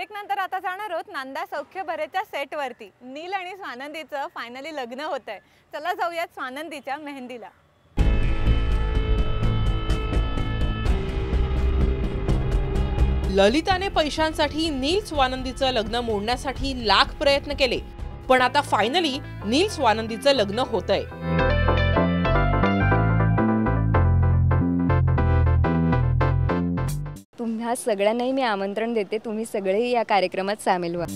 Break नंतर आता जाणार आहोत नांदा सौख्य भरेच्या सेटवरती। नील आणि स्वानंदीचं फायनली लग्न होतंय। चला जाऊयात स्वानंदीच्या मेहंदीला। ललिताने पैशांसाठी नील स्वानंदीचं लग्न मोडण्यासाठी लाख प्रयत्न केले, पण आता फायनली नील स्वानंदीचं लग्न होतंय। तुम्हा सगळ्यांनाही मी आमंत्रण देते, तुम्ही सगळे या कार्यक्रमात सामील व्हा।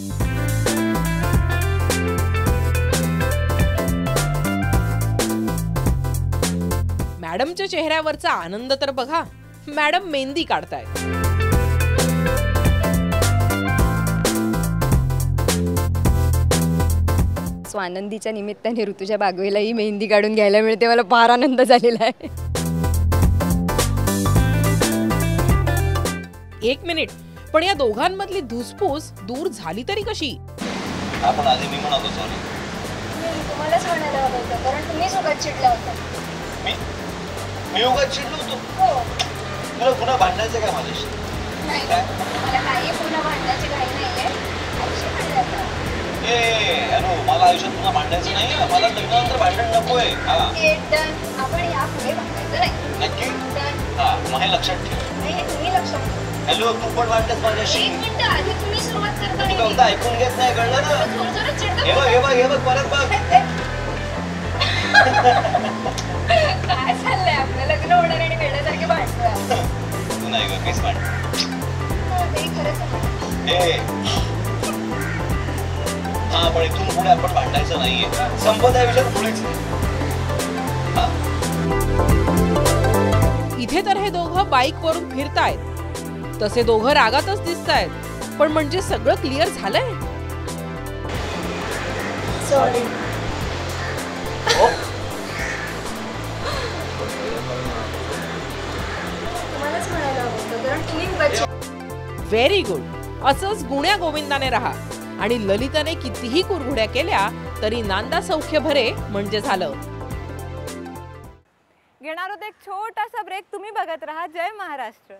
मॅडमच्या चेहऱ्यावरचा आनंद तर बघा, मॅडम मेहंदी काढतायत। स्वानंदीच्या निमित्ताने ऋतुजा बागवेलाही मेहंदी काढून घ्यायला मिळते, मला फार आनंद झालेला आहे। एक मिनिट, पण या दोघांमधली धुसफूस दूर झाली तरी कशी? आपण आधी मी म्हणालो सॉरी। तुम्हालाच म्हणायला हवं होतं, कारण तुम्हीच उगाच चिडला होता। मी उगाच चिडलो होतो? हो। तुला पुन्हा भांडायचं काय माझ्याशी? नाही, मला काही पुन्हा भांडण्याची घाई नाहीये। आयुष्य भांडायचं। अनु, मला आयुष्यात पुन्हा भांडायचं नाही, मला लग्नानंतर भांडण नकोय। डन, आपण यापुढे भांडायचं नाही। नक्की? डन। हा, मग हे लक्षात ठेव। नाही, तुम्ही लक्षात ठेवा। हॅलो, तू पण वाटतेस माझ्याशी? एक मिनिट, आधी तुम्ही सुरुवात करता। तू कविता ऐकून घेत नाही, कळलं ना? जोरजोरात चिडता। हे बघ परत बघ। काय चाललंय आपलं? लग्न होणार आणि वेड्यासारखे भांडतोय। तू नाही ग, मीच भांड। ते खरंच आहे। हा, पण इथून पुढे आपण भांडायचं नाहीये। संपत या विषयात पुढेच नाही। इथे तर हे दोघं बाईक वरून फिरतायत, तसे दोघं रागातच दिसतायत, पण म्हणजे सगळं क्लिअर झालंय। सॉरी। तुम्हालाच म्हणायला हवं होतं, कारण तुम्ही उगाच। व्हेरी गुड, असंच गुण्या गोविंदाने राहा। आणि ललिताने कितीही कुरघुड्या केल्या तरी नांदा सौख्य भरे म्हणजे झालं। घेणार आहोत एक छोटासा ब्रेक। तुम्ही बघत राहा जय महाराष्ट्र।